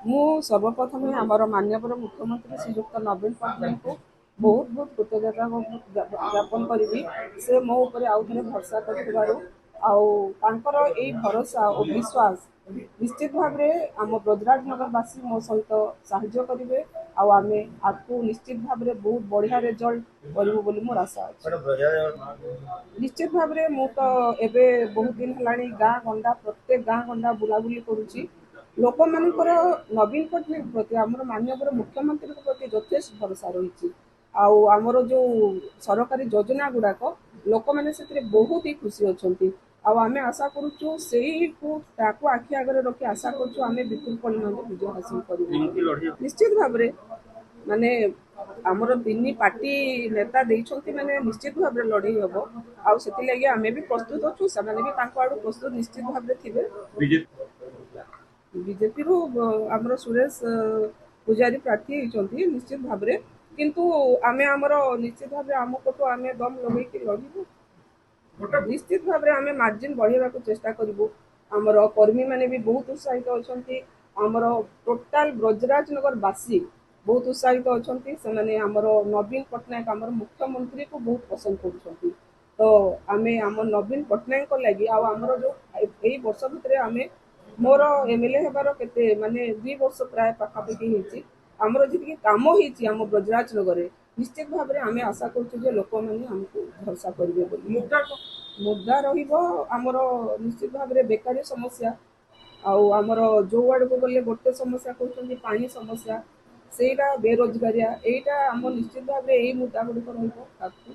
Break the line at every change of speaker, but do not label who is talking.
ମୁଁ ସର୍ବପ୍ରଥମେ ଆମର ମାନ୍ୟବର ମୁଖ୍ୟମନ୍ତ୍ରୀ ଶ୍ରୀଯୁକ୍ତ ନବୀନ ପଟ୍ଟନାୟକଙ୍କୁ ବହୁତ ବହୁତ କୃତଜ୍ଞତା ଜ୍ଞାପନ କରିବି। ସେ ମୋ ଉପରେ ଆଉ ଥରେ ଭରସା କରିଥିବାରୁ ଆଉ ତାଙ୍କର ଏଇ ଭରସା ଓ ବିଶ୍ୱାସ ନିଶ୍ଚିତ ଭାବରେ ଆମ ବ୍ରଜରାଜ ନଗରବାସୀ ମୋ ସହିତ ସାହାଯ୍ୟ କରିବେ ଆଉ ଆମେ ଆଗକୁ ନିଶ୍ଚିତ ଭାବରେ ବହୁତ ବଢ଼ିଆ ରେଜଲ୍ଟ କରିବୁ ବୋଲି ମୋର ଆଶା ଅଛି। ନିଶ୍ଚିତ ଭାବରେ ମୁଁ ତ ଏବେ ବହୁତ ଦିନ ହେଲାଣି ଗାଁ ଗଣ୍ଡା ପ୍ରତ୍ୟେକ ଗାଁ ଗଣ୍ଡା ବୁଲାବୁଲି କରୁଛି। ଲୋକମାନଙ୍କର ନବୀନ ପଟ୍ଟନାୟକ ପ୍ରତି ଆମର ମାନ୍ୟବର ମୁଖ୍ୟମନ୍ତ୍ରୀଙ୍କ ପ୍ରତି ଯଥେଷ୍ଟ ଭରସା ରହିଛି। ଆଉ ଆମର ଯେଉଁ ସରକାରୀ ଯୋଜନା ଗୁଡ଼ାକ ଲୋକମାନେ ସେଥିରେ ବହୁତ ହି ଖୁସି ଅଛନ୍ତି। ଆଉ ଆମେ ଆଶା କରୁଛୁ ସେଇକୁ ତାକୁ ଆଖି ଆଗରେ ରଖି ଆଶା କରୁଛୁ ଆମେ ବିପୁଳ ପରିମାଣରେ ବିଜୟ ହାସଲ କରିବୁ। ନିଶ୍ଚିତ ଭାବରେ ମାନେ ଆମର ତିନି ପାର୍ଟି ନେତା ଦେଇଛନ୍ତି ମାନେ ନିଶ୍ଚିତ ଭାବରେ ଲଢ଼େଇ ହେବ। ଆଉ ସେଥିଲାଗି ଆମେ ବି ପ୍ରସ୍ତୁତ ଅଛୁ, ସେମାନେ ବି ତାଙ୍କ ଆଡ଼ୁ ପ୍ରସ୍ତୁତ ନିଶ୍ଚିତ ଭାବରେ ଥିବେ। ବିଜେପିରୁ ଆମର ସୁରେଶ ପୂଜାରୀ ପ୍ରାର୍ଥୀ ହେଇଛନ୍ତି ନିଶ୍ଚିତ ଭାବରେ, କିନ୍ତୁ ଆମେ ଆମର ନିଶ୍ଚିତ ଭାବରେ ଆମ ପଟୁ ଆମେ ଦମ ଲଗେଇକି ଲଢ଼ିବୁ। ନିଶ୍ଚିତ ଭାବରେ ଆମେ ମାର୍ଜିନ ବଢ଼େଇବାକୁ ଚେଷ୍ଟା କରିବୁ। ଆମର କର୍ମୀମାନେ ବି ବହୁତ ଉତ୍ସାହିତ ଅଛନ୍ତି। ଆମର ଟୋଟାଲ ବ୍ରଜରାଜନଗରବାସୀ ବହୁତ ଉତ୍ସାହିତ ଅଛନ୍ତି। ସେମାନେ ଆମର ନବୀନ ପଟ୍ଟନାୟକ ଆମର ମୁଖ୍ୟମନ୍ତ୍ରୀକୁ ବହୁତ ପସନ୍ଦ କରୁଛନ୍ତି। ତ ଆମେ ଆମ ନବୀନ ପଟ୍ଟନାୟକଙ୍କ ଲାଗି ଆଉ ଆମର ଯେଉଁ ଏଇ ବର୍ଷ ଭିତରେ ଆମେ ମୋର MLA ହେବାର କେତେ ମାନେ 2 ବର୍ଷ ପ୍ରାୟ ପାଖାପାଖି ହେଇଛି। ଆମର ଯେତିକି କାମ ହେଇଛି ଆମ ବ୍ରଜରାଜନଗରରେ ନିଶ୍ଚିତ ଭାବରେ ଆମେ ଆଶା କରୁଛୁ ଯେ ଲୋକମାନେ ଆମକୁ ଭରସା କରିବେ ବୋଲି। ମୁଦ୍ଦା ରହିବ ଆମର ନିଶ୍ଚିତ ଭାବରେ ବେକାରୀ ସମସ୍ୟା। ଆଉ ଆମର ଯେଉଁ ଆଡ଼କୁ ଗଲେ ଗୋଟେ ସମସ୍ୟା କହୁଛନ୍ତି ପାଣି ସମସ୍ୟା, ସେଇଟା ବେରୋଜଗାରିଆ, ଏଇଟା ଆମ ନିଶ୍ଚିତ ଭାବରେ ଏଇ ମୁଦ୍ଦା ଗୁଡ଼ିକ ରହିବ ତାକୁ